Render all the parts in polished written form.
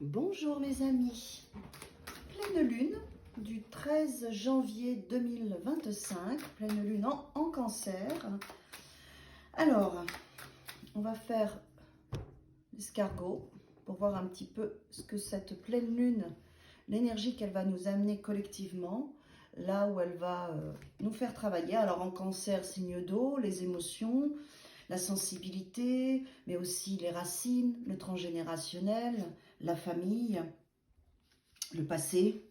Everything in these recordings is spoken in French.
Bonjour mes amis, pleine lune du 13 janvier 2025, pleine lune en cancer. Alors, on va faire l'escargot pour voir un petit peu ce que cette pleine lune, l'énergie qu'elle va nous amener collectivement, là où elle va nous faire travailler. Alors en cancer, signe d'eau, les émotions, la sensibilité, mais aussi les racines, le transgénérationnel, la famille, le passé.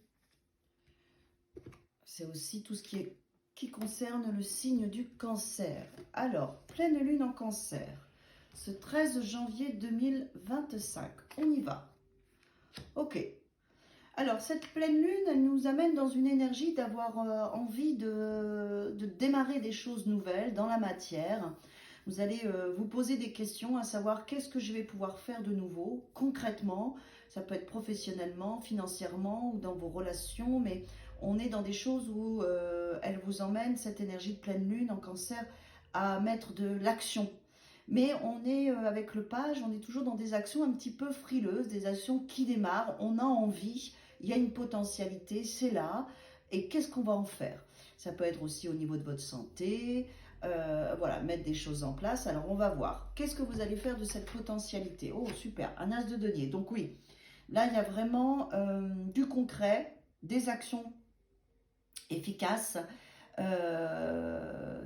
C'est aussi tout ce qui concerne le signe du cancer. Alors, pleine lune en cancer, ce 13 janvier 2025. On y va. Ok. Alors, cette pleine lune, elle nous amène dans une énergie d'avoir envie de démarrer des choses nouvelles dans la matière. Vous allez vous poser des questions, à savoir qu'est-ce que je vais pouvoir faire de nouveau, concrètement. Ça peut être professionnellement, financièrement ou dans vos relations, mais on est dans des choses où elle vous emmène, cette énergie de pleine lune en cancer, à mettre de l'action. Mais on est avec le page, on est toujours dans des actions un petit peu frileuses, des actions qui démarrent, on a envie, il y a une potentialité, c'est là, et qu'est-ce qu'on va en faire? Ça peut être aussi au niveau de votre santé, voilà, mettre des choses en place. Alors on va voir, qu'est-ce que vous allez faire de cette potentialité? Oh super, un as de denier, donc oui, là il y a vraiment du concret, des actions efficaces,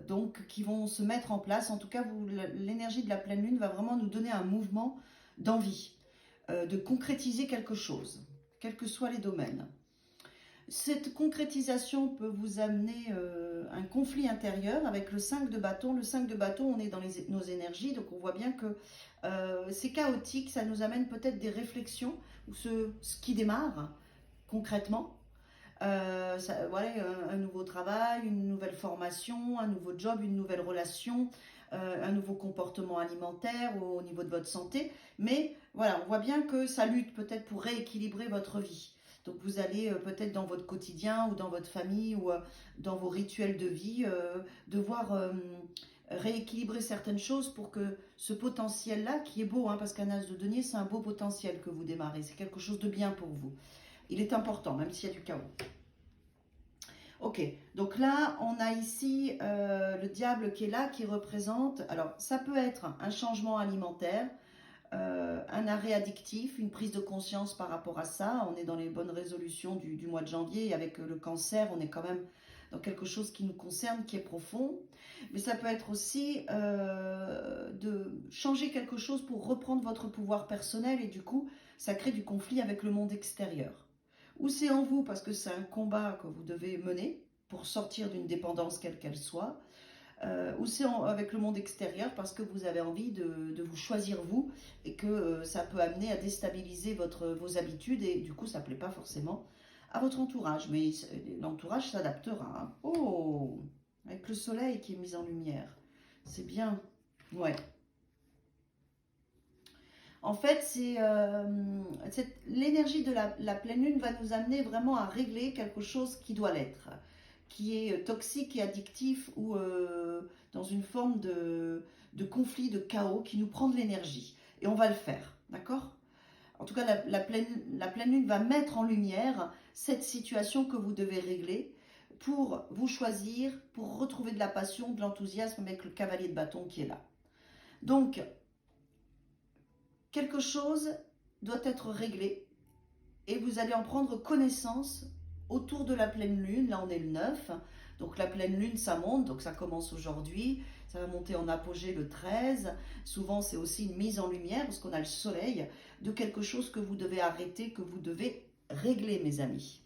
donc qui vont se mettre en place. En tout cas, l'énergie de la pleine lune va vraiment nous donner un mouvement d'envie, de concrétiser quelque chose, quels que soient les domaines. Cette concrétisation peut vous amener un conflit intérieur avec le 5 de bâton. Le 5 de bâton, on est dans nos énergies, donc on voit bien que c'est chaotique, ça nous amène peut-être des réflexions, ou ce qui démarre concrètement. Voilà, un nouveau travail, une nouvelle formation, un nouveau job, une nouvelle relation, un nouveau comportement alimentaire au niveau de votre santé. Mais voilà, on voit bien que ça lutte peut-être pour rééquilibrer votre vie. Donc vous allez peut-être dans votre quotidien ou dans votre famille ou dans vos rituels de vie devoir rééquilibrer certaines choses pour que ce potentiel-là, qui est beau, hein, parce qu'un as de denier, c'est un beau potentiel que vous démarrez, c'est quelque chose de bien pour vous. Il est important, même s'il y a du chaos. Ok, donc là, on a ici le diable qui est là, qui représente... Alors, ça peut être un changement alimentaire, un arrêt addictif, une prise de conscience par rapport à ça. On est dans les bonnes résolutions du mois de janvier. Et avec le cancer, on est quand même dans quelque chose qui nous concerne, qui est profond. Mais ça peut être aussi de changer quelque chose pour reprendre votre pouvoir personnel. Et du coup, ça crée du conflit avec le monde extérieur. Ou c'est en vous parce que c'est un combat que vous devez mener pour sortir d'une dépendance quelle qu'elle soit, ou c'est avec le monde extérieur parce que vous avez envie de vous choisir vous et que ça peut amener à déstabiliser vos habitudes et du coup ça ne plaît pas forcément à votre entourage, mais l'entourage s'adaptera. Hein. Oh, avec le soleil qui est mis en lumière, c'est bien, ouais. En fait, l'énergie de la pleine lune va nous amener vraiment à régler quelque chose qui doit l'être, qui est toxique et addictif ou dans une forme de conflit, de chaos qui nous prend de l'énergie. Et on va le faire, d'accord? En tout cas, la pleine lune va mettre en lumière cette situation que vous devez régler pour vous choisir, pour retrouver de la passion, de l'enthousiasme avec le cavalier de bâton qui est là. Donc, quelque chose doit être réglé et vous allez en prendre connaissance autour de la pleine lune. Là, on est le 9. Donc, la pleine lune, ça monte. Donc, ça commence aujourd'hui. Ça va monter en apogée le 13. Souvent, c'est aussi une mise en lumière parce qu'on a le soleil de quelque chose que vous devez arrêter, que vous devez régler, mes amis.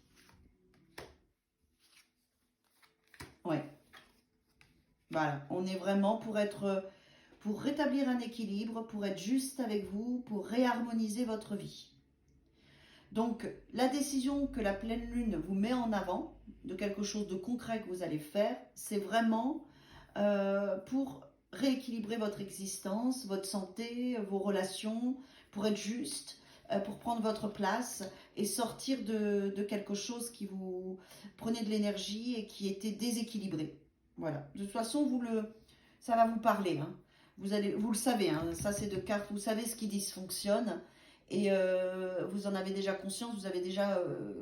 Ouais. Voilà. On est vraiment pour rétablir un équilibre, pour être juste avec vous, pour réharmoniser votre vie. Donc, la décision que la pleine lune vous met en avant, de quelque chose de concret que vous allez faire, c'est vraiment pour rééquilibrer votre existence, votre santé, vos relations, pour être juste, pour prendre votre place et sortir de quelque chose qui vous prenait de l'énergie et qui était déséquilibré. Voilà. De toute façon, ça va vous parler. Hein. Vous le savez, hein, ça c'est de cartes, vous savez ce qui dysfonctionne. Et vous en avez déjà conscience, vous avez déjà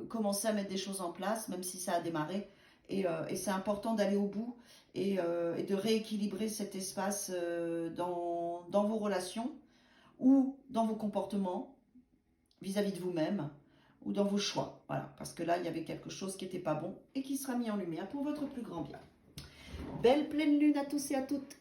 commencé à mettre des choses en place, même si ça a démarré. Et c'est important d'aller au bout et de rééquilibrer cet espace dans vos relations ou dans vos comportements vis-à-vis de vous-même ou dans vos choix. Voilà, parce que là, il y avait quelque chose qui n'était pas bon et qui sera mis en lumière pour votre plus grand bien. Belle pleine lune à tous et à toutes.